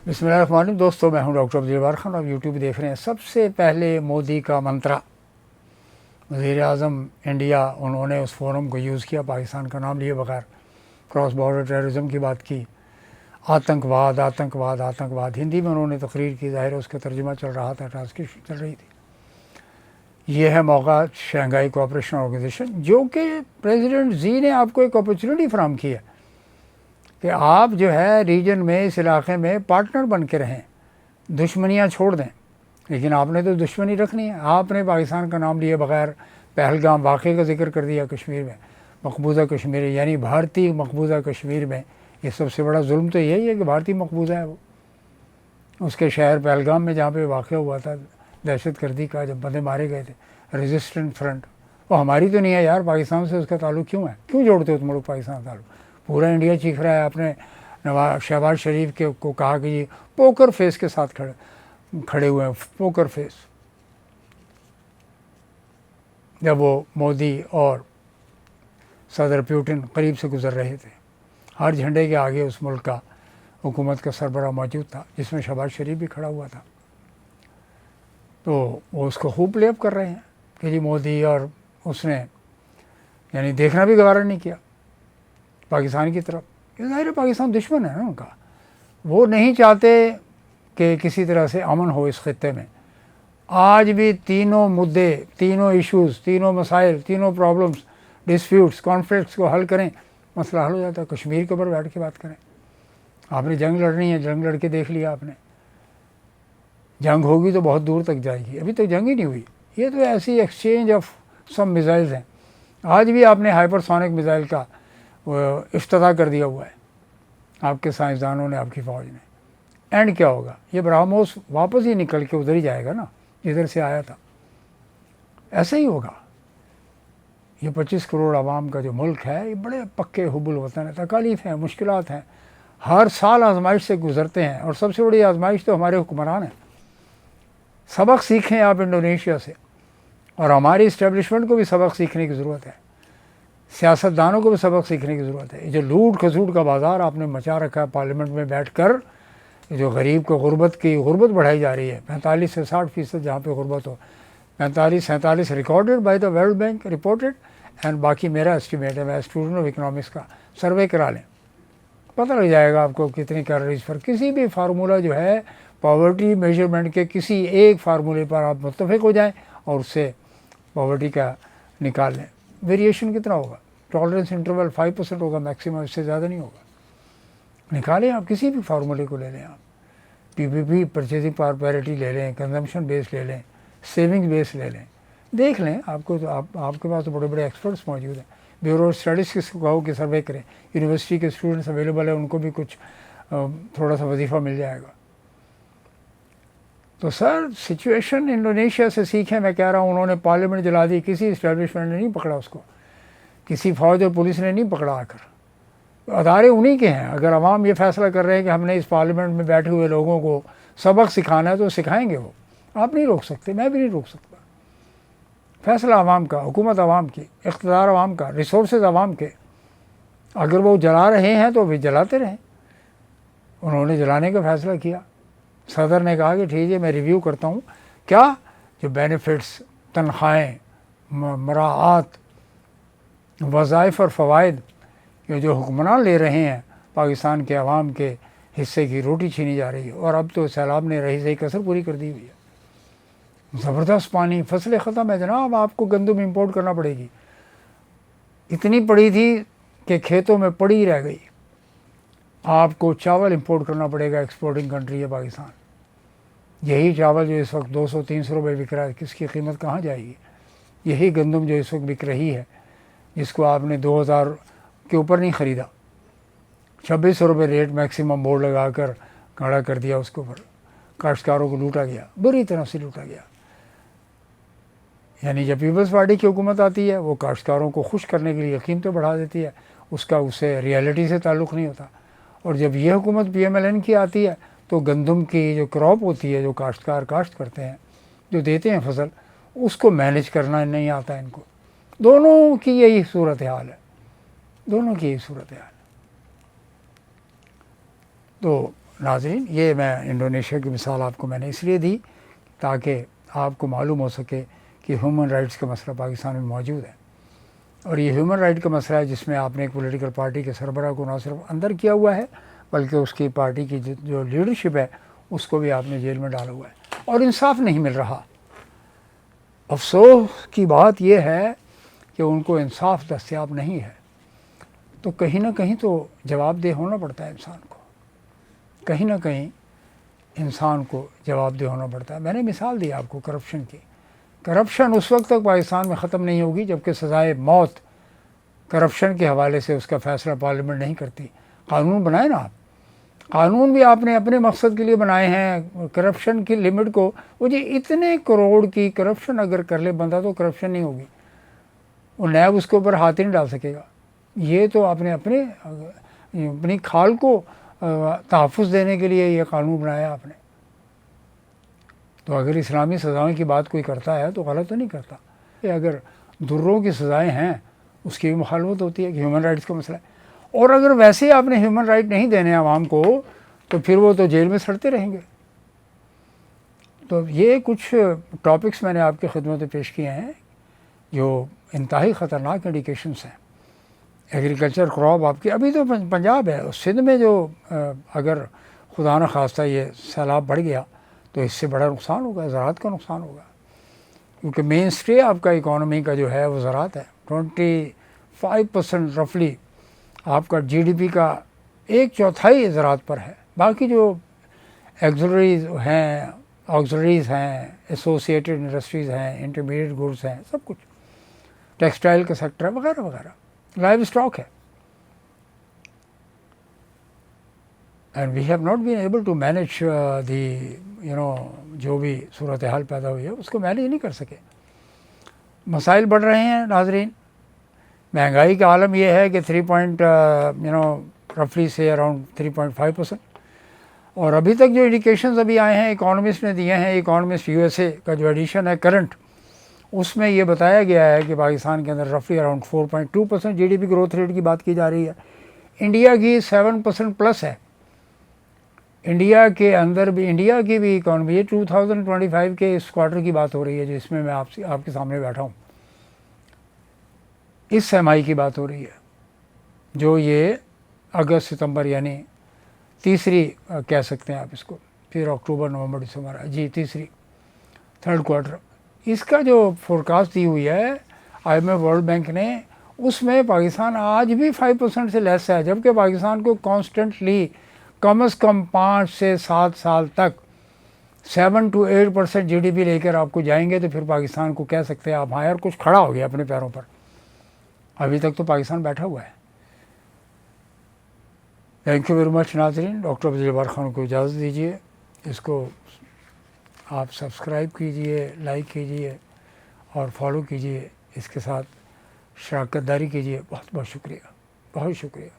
بسم اللہ الرحمن الرحیم. دوستو میں ہوں ڈاکٹر عبدالجبار خان اور یوٹیوب دیکھ رہے ہیں. سب سے پہلے مودی کا منترا وزیر اعظم انڈیا انہوں نے اس فورم کو یوز کیا پاکستان کا نام لیے بغیر. کراس بارڈر ٹیررزم کی بات کی, آتنکواد آتنکواد آتنکواد ہندی میں انہوں نے تقریر کی. ظاہر ہے اس کا ترجمہ چل رہا تھا, ٹرانسکرپشن چل رہی تھی. یہ ہے موقع شنگھائی کوآپریشن آرگنائزیشن, جو کہ پریزیڈنٹ زی نے آپ کو ایک اپرچونٹی فراہم کی ہے کہ آپ جو ہے ریجن میں اس علاقے میں پارٹنر بن کے رہیں, دشمنیاں چھوڑ دیں. لیکن آپ نے تو دشمنی رکھنی ہے. آپ نے پاکستان کا نام لیے بغیر پہلگام واقعے کا ذکر کر دیا کشمیر میں, مقبوضہ کشمیر یعنی بھارتی مقبوضہ کشمیر میں. یہ سب سے بڑا ظلم تو یہی ہے کہ بھارتی مقبوضہ ہے وہ. اس کے شہر پہلگام میں جہاں پہ واقعہ ہوا تھا دہشت گردی کا, جب بندے مارے گئے تھے, ریزسٹنٹ فرنٹ, وہ ہماری تو نہیں ہے یار. پاکستان سے اس کا تعلق کیوں ہے؟ کیوں جوڑتے ہو تم لوگ پاکستان کا تعلق؟ پورا انڈیا چیخ رہا ہے. آپ نے شہباز شریف کے کو کہا کہ یہ پوکر فیس کے ساتھ کھڑے ہوئے ہیں, پوکر فیس. جب وہ مودی اور صدر پیوٹن قریب سے گزر رہے تھے, ہر جھنڈے کے آگے اس ملک کا حکومت کا سربراہ موجود تھا, جس میں شہباز شریف بھی کھڑا ہوا تھا. تو وہ اس کو خوب پلے اپ کر رہے ہیں کہ جی مودی, اور اس نے یعنی دیکھنا بھی گوارا نہیں کیا پاکستان کی طرف. یہ ظاہر ہے پاکستان دشمن ہے نا ان کا. وہ نہیں چاہتے کہ کسی طرح سے امن ہو اس خطے میں. آج بھی تینوں مدعے, تینوں ایشوز, تینوں مسائل, تینوں پرابلمس, ڈسپیوٹس, کانفلکٹس کو حل کریں, مسئلہ حل ہو جاتا ہے. کشمیر کے اوپر بیٹھ کے بات کریں. آپ نے جنگ لڑنی ہے, جنگ لڑ کے دیکھ لیا آپ نے. جنگ ہوگی تو بہت دور تک جائے گی. ابھی تک جنگ ہی نہیں ہوئی. یہ تو ایسی ایکسچینج آف سم میزائلز ہیں. آج بھی آپ نے ہائپر سونک میزائل کا افتتاح کر دیا ہوا ہے آپ کے سائنسدانوں نے, آپ کی فوج نے. اینڈ کیا ہوگا؟ یہ برہموس واپس ہی نکل کے ادھر ہی جائے گا نا جدھر سے آیا تھا. ایسے ہی ہوگا. یہ 25 کروڑ عوام کا جو ملک ہے, یہ بڑے پکے حب الوطن ہے. تکالیف ہیں, مشکلات ہیں, ہر سال آزمائش سے گزرتے ہیں. اور سب سے بڑی آزمائش تو ہمارے حکمران ہیں. سبق سیکھیں آپ انڈونیشیا سے, اور ہماری اسٹیبلشمنٹ کو بھی سبق سیکھنے کی ضرورت ہے. سیاستدانوں کو بھی سبق سیکھنے کی ضرورت ہے. یہ جو لوٹ کھسوٹ کا بازار آپ نے مچا رکھا ہے پارلیمنٹ میں بیٹھ کر, جو غریب کو غربت بڑھائی جا رہی ہے. 45 سے 60% جہاں پہ غربت ہو, 45-47 recorded by the world bank reported. And باقی میرا اسٹیمیٹ ہے, میں اسٹوڈنٹ آف اکنامکس کا, سروے کرا لیں, پتہ لگ جائے گا آپ کو کتنی کیلوریز پر. کسی بھی فارمولہ جو ہے پاورٹی میجرمنٹ کے کسی ایک فارمولے پر آپ متفق ہو جائیں اور اس سے پاورٹی کا نکال لیں. ویریشن کتنا ہوگا؟ ٹالرنس انٹرول 5% ہوگا میکسیمم, اس سے زیادہ نہیں ہوگا. نکالیں آپ, کسی بھی فارمولے کو لے لیں آپ. پی پی پی پرچیزنگ پاور پیرٹی لے لیں, کنزمپشن بیس لے لیں, سیونگ بیس لے لیں, دیکھ لیں. آپ کو تو آپ کے پاس تو بڑے بڑے ایکسپرٹس موجود ہیں. بیورو اسٹیٹسٹکس کو کہو کہ سروے کریں. یونیورسٹی کے اسٹوڈنٹس اویلیبل ہیں, ان کو بھی کچھ تھوڑا سا وظیفہ مل جائے گا. تو سر سچویشن انڈونیشیا سے سیکھیں. میں کہہ رہا ہوں, انہوں نے پارلیمنٹ جلا دی, کسی اسٹیبلشمنٹ نے نہیں پکڑا اس کو, کسی فوج اور پولیس نے نہیں پکڑا. آ کر ادارے انہی کے ہیں. اگر عوام یہ فیصلہ کر رہے ہیں کہ ہم نے اس پارلیمنٹ میں بیٹھے ہوئے لوگوں کو سبق سکھانا ہے تو سکھائیں گے. وہ آپ نہیں روک سکتے, میں بھی نہیں روک سکتا. فیصلہ عوام کا, حکومت عوام کی, اقتدار عوام کا, ریسورسز عوام کے. اگر وہ جلا رہے ہیں تو بھی جلاتے رہیں. انہوں نے جلانے کا فیصلہ کیا. صدر نے کہا کہ ٹھیک ہے میں ریویو کرتا ہوں, کیا جو بینیفٹس, تنخواہیں, مراعات, وظائف اور فوائد یہ جو حکمران لے رہے ہیں, پاکستان کے عوام کے حصے کی روٹی چھینی جا رہی ہے. اور اب تو سیلاب نے رہی صحیح کسر پوری کر دی ہوئی ہے. زبردست پانی, فصلیں ختم ہے جناب. آپ کو گندم امپورٹ کرنا پڑے گی. اتنی پڑی تھی کہ کھیتوں میں پڑی رہ گئی. آپ کو چاول امپورٹ کرنا پڑے گا. ایکسپورٹنگ کنٹری ہے پاکستان. یہی چاول جو اس وقت 200-300 روپے بک رہا ہے, کس کی قیمت کہاں جائے گی؟ یہی گندم جو اس وقت بک رہی ہے, جس کو آپ نے 2000 کے اوپر نہیں خریدا, 2600 روپے ریٹ میکسیمم بورڈ لگا کر کھڑا کر دیا, اس کے اوپر کاشتکاروں کو لوٹا گیا, بری طرح سے لوٹا گیا. یعنی جب پیپلز پارٹی کی حکومت آتی ہے, وہ کاشتکاروں کو خوش کرنے کے لیے قیمتیں بڑھا دیتی ہے, اس کا اس سے ریئلٹی سے تعلق نہیں ہوتا. اور جب یہ حکومت پی ایم ایل این کی آتی ہے تو گندم کی جو کراپ ہوتی ہے, جو کاشتکار کاشت کرتے ہیں, جو دیتے ہیں فصل, اس کو مینیج کرنا نہیں آتا ان کو. دونوں کی یہی صورتحال ہے, دونوں کی یہی صورتحال ہے. تو ناظرین یہ میں انڈونیشیا کی مثال آپ کو میں نے اس لیے دی تاکہ آپ کو معلوم ہو سکے کہ ہیومن رائٹس کا مسئلہ پاکستان میں موجود ہے، اور یہ ہیومن رائٹ کا مسئلہ ہے جس میں آپ نے ایک پولیٹیکل پارٹی کے سربراہ کو نہ صرف اندر کیا ہوا ہے بلکہ اس کی پارٹی کی جو لیڈرشپ ہے اس کو بھی آپ نے جیل میں ڈالا ہوا ہے، اور انصاف نہیں مل رہا۔ افسوس کی بات یہ ہے کہ ان کو انصاف دستیاب نہیں ہے، تو کہیں نہ کہیں تو جواب دہ ہونا پڑتا ہے انسان کو، کہیں نہ کہیں انسان کو جواب دہ ہونا پڑتا ہے۔ میں نے مثال دی آپ کو کرپشن کی، کرپشن اس وقت تک پاکستان میں ختم نہیں ہوگی جب کہ سزائے موت کرپشن کے حوالے سے اس کا فیصلہ پارلیمنٹ نہیں کرتی۔ قانون بنائے نا آپ، قانون بھی آپ نے اپنے مقصد کے لیے بنائے ہیں، کرپشن کی لمٹ کو، وہ جی اتنے کروڑ کی کرپشن اگر کر لے بندہ تو کرپشن نہیں ہوگی، وہ نیب اس کے اوپر ہاتھ ہی نہیں ڈال سکے گا۔ یہ تو آپ نے اپنی کھال کو تحفظ دینے کے لیے یہ قانون بنایا آپ نے۔ تو اگر اسلامی سزاؤں کی بات کوئی کرتا ہے تو غلط تو نہیں کرتا، کہ اگر دروں کی سزائیں ہیں اس کی بھی مخالفت ہوتی ہے کہ ہیومن رائٹس کا مسئلہ ہے، اور اگر ویسے ہی آپ نے ہیومن رائٹ نہیں دینے عوام کو تو پھر وہ تو جیل میں سڑتے رہیں گے۔ تو یہ کچھ ٹاپکس میں نے آپ کی خدمت میں پیش کیے ہیں جو انتہائی خطرناک انڈیکیشنس ہیں۔ ایگریکلچر کراپ آپ کی ابھی تو پنجاب ہے، سندھ میں جو اگر خدا نہ خواستہ یہ سیلاب بڑھ گیا تو اس سے بڑا نقصان ہوگا، زراعت کا نقصان ہوگا، کیونکہ مین اسٹے آپ کا اکانومی کا جو ہے وہ زراعت ہے۔ 25% رفلی آپ کا جی ڈی پی کا 1/4 زراعت پر ہے، باقی جو آگزریز ہیں، ایسوسیٹڈ انڈسٹریز ہیں، انٹرمیڈیٹ گڈس ہیں، سب کچھ، ٹیکسٹائل کا سیکٹر ہے وغیرہ وغیرہ، لائیو اسٹاک ہے۔ And we have not been able to manage جو بھی صورتحال پیدا ہوئی ہے اس کو مینیج نہیں کر سکے۔ مسائل بڑھ رہے ہیں ناظرین، مہنگائی کا عالم یہ ہے کہ 3 رفلی سے اراؤنڈ 3.5%، اور ابھی تک جو انڈیکیشنز ابھی آئے ہیں اکانومسٹ نے دیے ہیں، اکانومسٹ یو ایس اے کا جو ایڈیشن ہے کرنٹ، اس میں یہ بتایا گیا ہے کہ پاکستان کے اندر رفلی around 4.2% G D P growth rate کی بات کی جا رہی ہے۔ انڈیا کی 7% پلس ہے، انڈیا کے اندر بھی انڈیا کی بھی اکانومی، یہ 2025 کے اس کوارٹر کی بات ہو رہی ہے جس میں میں آپ کے سامنے بیٹھا ہوں، اس سرمائی کی بات ہو رہی ہے جو یہ اگست ستمبر یعنی تیسری کہہ سکتے ہیں آپ اس کو، پھر اکتوبر نومبر دسمبر، جی تیسری تھرڈ کوارٹر، اس کا جو فورکاسٹ دی ہوئی ہے I M F World Bank نے، اس میں پاکستان آج بھی 5% سے لیس ہے، جبکہ پاکستان کو کانسٹنٹلی کم از کم 5 سے 7 سال تک 7 to 8% جی ڈی پی لے کر آپ کو جائیں گے تو پھر پاکستان کو کہہ سکتے ہیں آپ ہاں یار کچھ کھڑا ہو گیا اپنے پیروں پر۔ ابھی تک تو پاکستان بیٹھا ہوا ہے۔ تھینک یو ویری مچ ناظرین، ڈاکٹر عبد الجبار خان کو اجازت دیجیے، اس کو آپ سبسکرائب کیجئے، لائک کیجئے اور فالو کیجئے، اس کے ساتھ شراکت داری کیجئے۔ بہت بہت شکریہ، بہت شکریہ۔